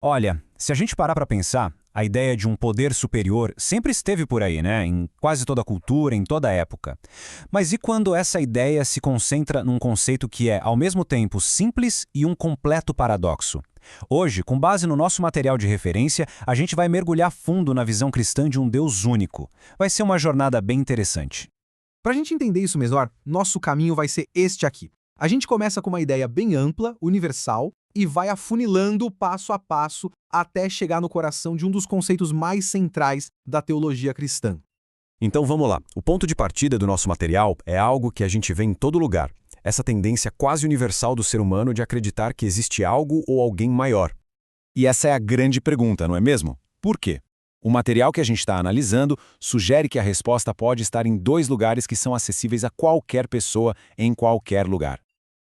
Olha, se a gente parar para pensar, a ideia de um poder superior sempre esteve por aí, né? Em quase toda cultura, em toda época. Mas e quando essa ideia se concentra num conceito que é, ao mesmo tempo, simples e um completo paradoxo? Hoje, com base no nosso material de referência, a gente vai mergulhar fundo na visão cristã de um Deus único. Vai ser uma jornada bem interessante. Para a gente entender isso melhor, nosso caminho vai ser este aqui. A gente começa com uma ideia bem ampla, universal, e vai afunilando passo a passo até chegar no coração de um dos conceitos mais centrais da teologia cristã. Então vamos lá. O ponto de partida do nosso material é algo que a gente vê em todo lugar. Essa tendência quase universal do ser humano de acreditar que existe algo ou alguém maior. E essa é a grande pergunta, não é mesmo? Por quê? O material que a gente está analisando sugere que a resposta pode estar em dois lugares que são acessíveis a qualquer pessoa em qualquer lugar.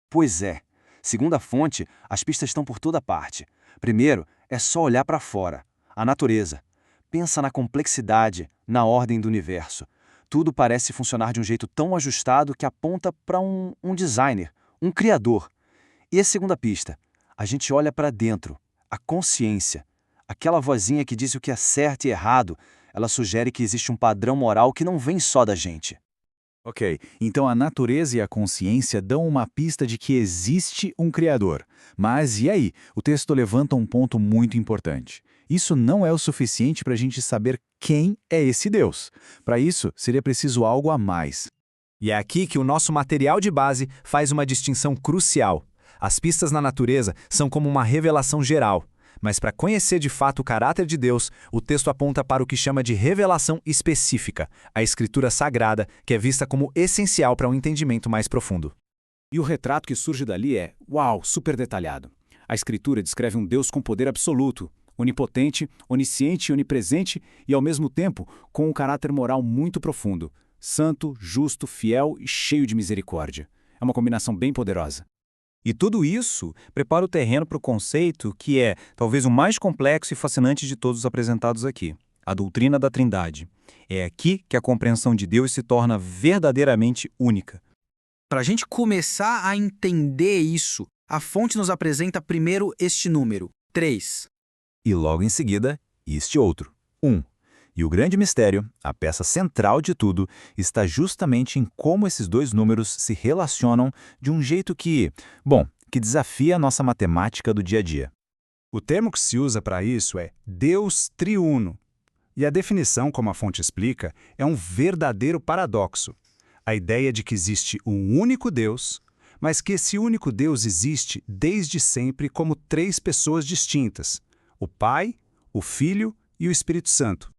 Pois é. Segundo a fonte, as pistas estão por toda parte. Primeiro, é só olhar para fora. A natureza. Pensa na complexidade, na ordem do universo. Tudo parece funcionar de um jeito tão ajustado que aponta para um designer, um criador. E a segunda pista? A gente olha para dentro, a consciência. Aquela vozinha que diz o que é certo e errado, ela sugere que existe um padrão moral que não vem só da gente. Ok, então a natureza e a consciência dão uma pista de que existe um Criador. Mas e aí? O texto levanta um ponto muito importante. Isso não é o suficiente para a gente saber quem é esse Deus. Para isso, seria preciso algo a mais. E é aqui que o nosso material de base faz uma distinção crucial. As pistas na natureza são como uma revelação geral. Mas para conhecer de fato o caráter de Deus, o texto aponta para o que chama de revelação específica, a Escritura Sagrada, que é vista como essencial para um entendimento mais profundo. E o retrato que surge dali é, uau, super detalhado. A Escritura descreve um Deus com poder absoluto, onipotente, onisciente e onipresente e, ao mesmo tempo, com um caráter moral muito profundo, santo, justo, fiel e cheio de misericórdia. É uma combinação bem poderosa. E tudo isso prepara o terreno para o conceito que é talvez o mais complexo e fascinante de todos os apresentados aqui, a doutrina da Trindade. É aqui que a compreensão de Deus se torna verdadeiramente única. Para a gente começar a entender isso, a fonte nos apresenta primeiro este número, 3. E logo em seguida, este outro, 1. E o grande mistério, a peça central de tudo, está justamente em como esses dois números se relacionam de um jeito que desafia a nossa matemática do dia a dia. O termo que se usa para isso é Deus triuno. E a definição, como a fonte explica, é um verdadeiro paradoxo. A ideia de que existe um único Deus, mas que esse único Deus existe desde sempre como três pessoas distintas: o Pai, o Filho e o Espírito Santo.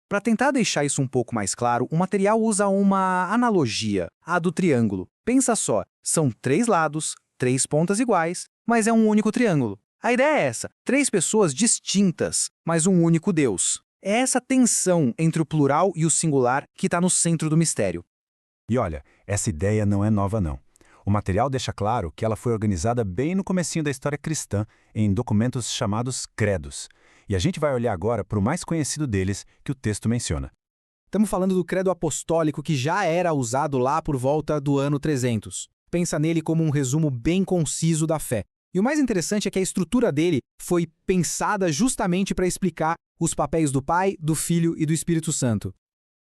Para tentar deixar isso um pouco mais claro, o material usa uma analogia, a do triângulo. Pensa só, são 3 lados, 3 pontas iguais, mas é um único triângulo. A ideia é essa, 3 pessoas distintas, mas um único Deus. É essa tensão entre o plural e o singular que está no centro do mistério. E olha, essa ideia não é nova não. O material deixa claro que ela foi organizada bem no comecinho da história cristã, em documentos chamados credos. E a gente vai olhar agora para o mais conhecido deles que o texto menciona. Estamos falando do credo apostólico que já era usado lá por volta do ano 300. Pensa nele como um resumo bem conciso da fé. E o mais interessante é que a estrutura dele foi pensada justamente para explicar os papéis do Pai, do Filho e do Espírito Santo.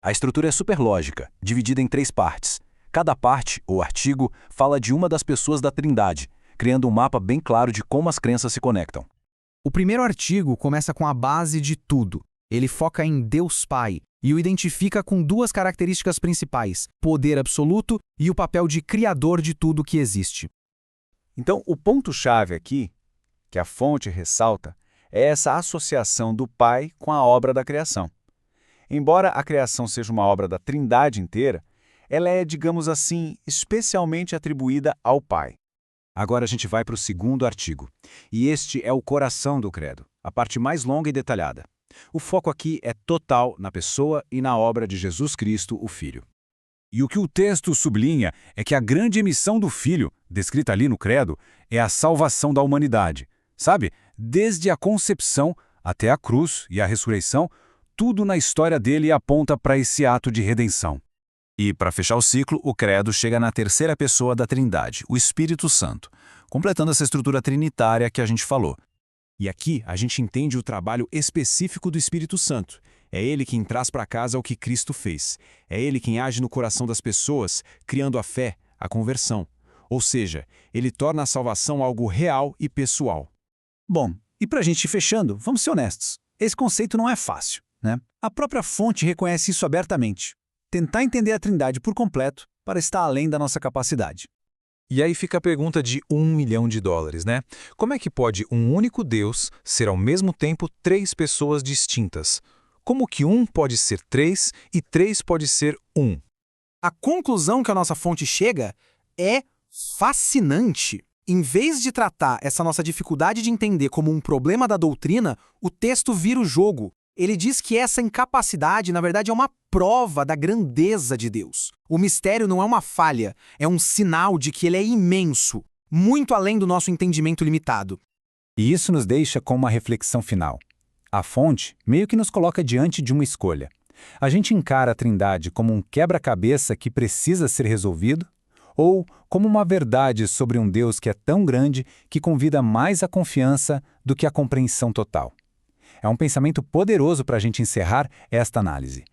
A estrutura é super lógica, dividida em 3 partes. Cada parte, ou artigo, fala de uma das pessoas da Trindade, criando um mapa bem claro de como as crenças se conectam. O primeiro artigo começa com a base de tudo. Ele foca em Deus Pai e o identifica com 2 características principais, poder absoluto e o papel de criador de tudo que existe. Então, o ponto-chave aqui, que a fonte ressalta, é essa associação do Pai com a obra da criação. Embora a criação seja uma obra da Trindade inteira, ela é, digamos assim, especialmente atribuída ao Pai. Agora a gente vai para o segundo artigo. E este é o coração do credo, a parte mais longa e detalhada. O foco aqui é total na pessoa e na obra de Jesus Cristo, o Filho. E o que o texto sublinha é que a grande missão do Filho, descrita ali no credo, é a salvação da humanidade. Sabe? Desde a concepção até a cruz e a ressurreição, tudo na história dele aponta para esse ato de redenção. E, para fechar o ciclo, o credo chega na terceira pessoa da Trindade, o Espírito Santo, completando essa estrutura trinitária que a gente falou. E aqui a gente entende o trabalho específico do Espírito Santo. É ele quem traz para casa o que Cristo fez. É ele quem age no coração das pessoas, criando a fé, a conversão. Ou seja, ele torna a salvação algo real e pessoal. Bom, e para a gente ir fechando, vamos ser honestos. Esse conceito não é fácil, né? A própria fonte reconhece isso abertamente. Tentar entender a Trindade por completo para estar além da nossa capacidade. E aí fica a pergunta de $1 milhão, né? Como é que pode um único Deus ser ao mesmo tempo três pessoas distintas? Como que um pode ser três e três pode ser um? A conclusão que a nossa fonte chega é fascinante. Em vez de tratar essa nossa dificuldade de entender como um problema da doutrina, o texto vira o jogo. Ele diz que essa incapacidade, na verdade, é uma prova da grandeza de Deus. O mistério não é uma falha, é um sinal de que ele é imenso, muito além do nosso entendimento limitado. E isso nos deixa com uma reflexão final. A fonte meio que nos coloca diante de uma escolha. A gente encara a Trindade como um quebra-cabeça que precisa ser resolvido, ou como uma verdade sobre um Deus que é tão grande que convida mais a confiança do que a compreensão total. É um pensamento poderoso para a gente encerrar esta análise.